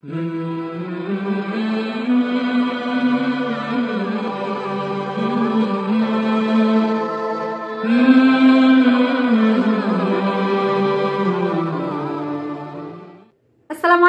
আসসালামু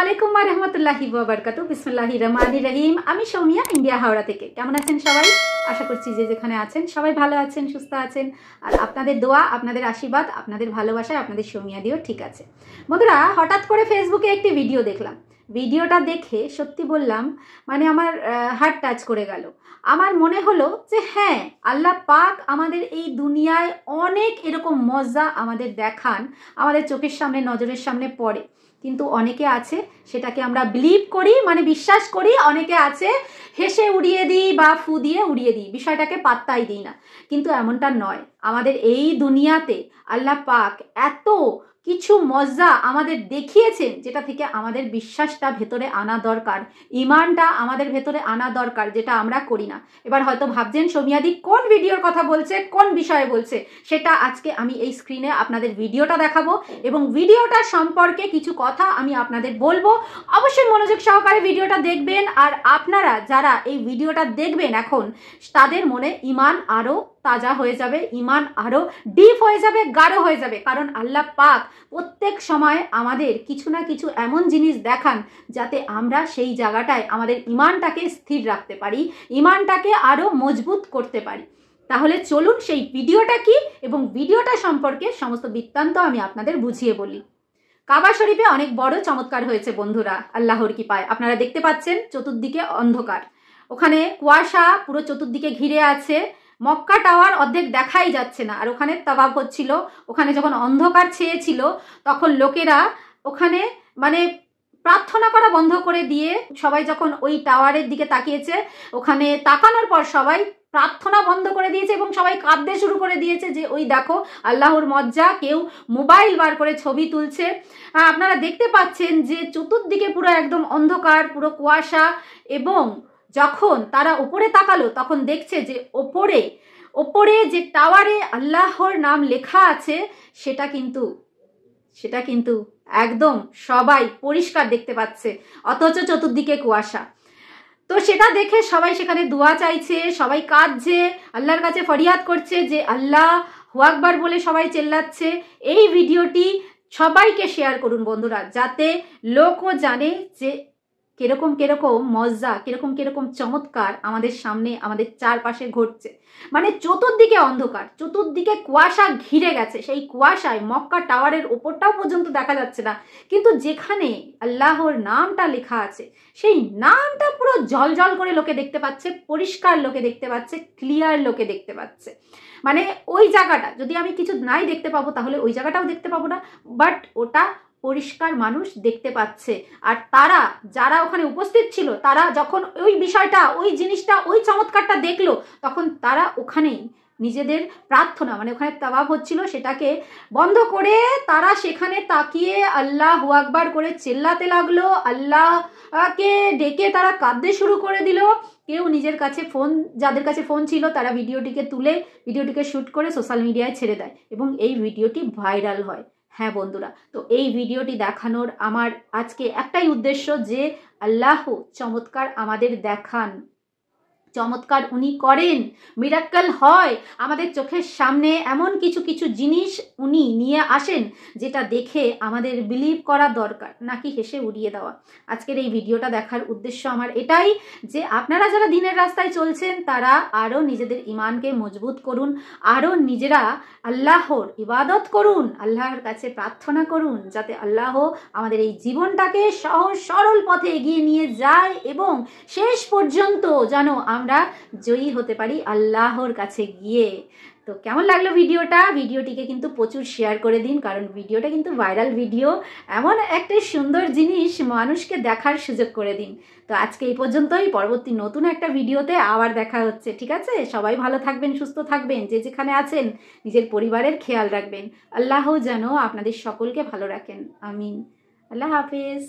আলাইকুম ওয়া রাহমাতুল্লাহি ওয়া বারাকাতুহু। বিসমিল্লাহির রহমানির রহিম। আমি সৌমিয়া, ইন্ডিয়া হাওড়া থেকে। কেমন আছেন সবাই? আশা করছি যে যেখানে আছেন সবাই ভালো আছেন, সুস্থ আছেন। আর আপনাদের দোয়া, আপনাদের আশীর্বাদ, আপনাদের ভালোবাসায় আপনাদের সৌমিয়া দিও ঠিক আছে। বন্ধুরা, হঠাৎ করে ফেসবুকে একটি ভিডিও দেখলাম। ভিডিওটা দেখে সত্যি বললাম, মানে আমার হার্ট টাচ করে গেল। আমার মনে হলো যে হ্যাঁ, আল্লাহ পাক আমাদের এই দুনিয়ায় অনেক এরকম মজা আমাদের দেখান, আমাদের চোখের সামনে, নজরের সামনে পড়ে। কিন্তু অনেকে আছে সেটাকে আমরা বিলিভ করি, মানে বিশ্বাস করি। অনেকে আছে হেসে উড়িয়ে দিই বা ফু দিয়ে উড়িয়ে দিই, বিষয়টাকে পাত্তাই দিই না। কিন্তু এমনটা নয়। আমাদের এই দুনিয়াতে আল্লাহ পাক এত কিছু মজা আমাদের দেখিয়েছেন, যেটা থেকে আমাদের বিশ্বাসটা ভেতরে আনা দরকার, ইমানটা আমাদের ভেতরে আনা দরকার, যেটা আমরা করি না। এবার হয়তো ভাবছেন সৌমিয়াদি কোন ভিডিওর কথা বলছে, কোন বিষয়ে বলছে, সেটা আজকে আমি এই স্ক্রিনে আপনাদের ভিডিওটা দেখাবো এবং ভিডিওটা সম্পর্কে কিছু কথা আমি আপনাদের বলবো। অবশ্যই মনোযোগ সহকারে ভিডিওটা দেখবেন। আর আপনারা যারা এই ভিডিওটা দেখবেন এখন, তাদের মনে ইমান আরও তাজা হয়ে যাবে, ইমান আরও ডিপ হয়ে যাবে, গাঢ় হয়ে যাবে। কারণ আল্লাহ পাক প্রত্যেক সময় আমাদের কিছু না কিছু এমন জিনিস দেখান, যাতে আমরা সেই জায়গাটায় আমাদের ইমানটাকে স্থির রাখতে পারি, ইমানটাকে আরও মজবুত করতে পারি। তাহলে চলুন সেই ভিডিওটা কি এবং ভিডিওটা সম্পর্কে সমস্ত বৃত্তান্ত আমি আপনাদের বুঝিয়ে বলি। কাবা শরীফে অনেক বড় চমৎকার হয়েছে বন্ধুরা, আল্লাহর কৃপায়। আপনারা দেখতে পাচ্ছেন চতুর্দিকে অন্ধকার, ওখানে কুয়াশা পুরো চতুর্দিকে ঘিরে আছে। মক্কা টাওয়ার অর্ধেক দেখাই যাচ্ছে না। আর ওখানে তাওয়াফ হচ্ছিল। ওখানে যখন অন্ধকার ছেয়েছিল তখন লোকেরা ওখানে মানে প্রার্থনা করা বন্ধ করে দিয়ে সবাই যখন ওই টাওয়ারের দিকে তাকিয়েছে, ওখানে তাকানোর পর সবাই প্রার্থনা বন্ধ করে দিয়েছে এবং সবাই কাঁদতে শুরু করে দিয়েছে যে ওই দেখো আল্লাহর মজ্জা। কেউ মোবাইল বার করে ছবি তুলছে। আপনারা দেখতে পাচ্ছেন যে চতুর্দিকে পুরো একদম অন্ধকার, পুরো কুয়াশা। এবং যখন তারা উপরে তাকালো তখন দেখছে যে ওপরে যে টাওয়ারে আল্লাহর নাম লেখা আছে সেটা কিন্তু একদম সবাই পরিষ্কার দেখতে পাচ্ছে, অথচ চতুর্দিকে কুয়াশা। তো সেটা দেখে সবাই সেখানে দোয়া চাইছে, সবাই কাঁদছে, আল্লাহর কাছে ফরিয়াদ করছে যে আল্লাহ হু আকবার বলে সবাই চেল্লাচ্ছে। এই ভিডিওটি সবাইকে শেয়ার করুন বন্ধুরা, যাতে লোকও জানে যে কিরকম মজা, কিরকম চমৎকার আমাদের সামনে, আমাদের চারপাশে ঘটছে। মানে চতুর্দিকে অন্ধকার, চতুর্দিকে কুয়াশা ঘিরে গেছে। সেই কুয়াশায় মক্কা টাওয়ারের ওপরটাও পর্যন্ত দেখা যাচ্ছে না, কিন্তু যেখানে আল্লাহর নামটা লেখা আছে সেই নামটা পুরো ঝলঝল করে লোকে দেখতে পাচ্ছে, পরিষ্কার লোকে দেখতে পাচ্ছে, ক্লিয়ার লোকে দেখতে পাচ্ছে। মানে ওই জায়গাটা যদি আমি কিছু নাই দেখতে পাবো, তাহলে ওই জায়গাটাও দেখতে পাবো না, বাট ওটা পরিষ্কার মানুষ দেখতে পাচ্ছে। আর তারা যারা ওখানে উপস্থিত ছিল, তারা যখন ওই বিষয়টা, ওই জিনিসটা, ওই চমৎকারটা দেখলো, তখন তারা ওখানেই নিজেদের প্রার্থনা, মানে ওখানে তাওয়াফ হচ্ছিল, সেটাকে বন্ধ করে তারা সেখানে তাকিয়ে আল্লাহ হু আকবার করে চেল্লাতে লাগলো, আল্লাহকে ডেকে তারা কাঁদতে শুরু করে দিল। কেউ নিজের কাছে ফোন, যাদের কাছে ফোন ছিল তারা ভিডিওটিকে শ্যুট করে সোশ্যাল মিডিয়ায় ছেড়ে দেয় এবং এই ভিডিওটি ভাইরাল হয়। হ্যাঁ বন্ধুরা, তো এই ভিডিওটি দেখানোর আমার আজকে একটাই উদ্দেশ্য, যে আল্লাহ চমৎকার আমাদের দেখান, চমৎকার উনি করেন, মিরাক্কেল হয় আমাদের চোখের সামনে। এমন কিছু জিনিস উনি নিয়ে আসেন যেটা দেখে আমাদের বিলিভ করা দরকার, নাকি হেসে উড়িয়ে দেওয়া। আজকের এই ভিডিওটা দেখার উদ্দেশ্য আমার এটাই, যে আপনারা যারা দিনের রাস্তায় চলছেন তারা আরও নিজেদের ইমানকে মজবুত করুন, আরও নিজেরা আল্লাহর ইবাদত করুন, আল্লাহর কাছে প্রার্থনা করুন, যাতে আল্লাহ আমাদের এই জীবনটাকে সহজ সরল পথে এগিয়ে নিয়ে যায় এবং শেষ পর্যন্ত যেন আমরা জয়ী হতে পারি আল্লাহর কাছে গিয়ে। তো কেমন লাগলো ভিডিওটিকে কিন্তু প্রচুর শেয়ার করে দিন, কারণ ভিডিওটা কিন্তু ভাইরাল ভিডিও। এমন একটা সুন্দর জিনিস মানুষকে দেখার সুযোগ করে দিন। তো আজকে এই পর্যন্তই, পরবর্তী নতুন একটা ভিডিওতে আবার দেখা হচ্ছে, ঠিক আছে? সবাই ভালো থাকবেন, সুস্থ থাকবেন, যে যেখানে আছেন নিজের পরিবারের খেয়াল রাখবেন। আল্লাহ যেন আপনাদের সকলকে ভালো রাখেন, আমিন। আল্লাহ হাফেজ।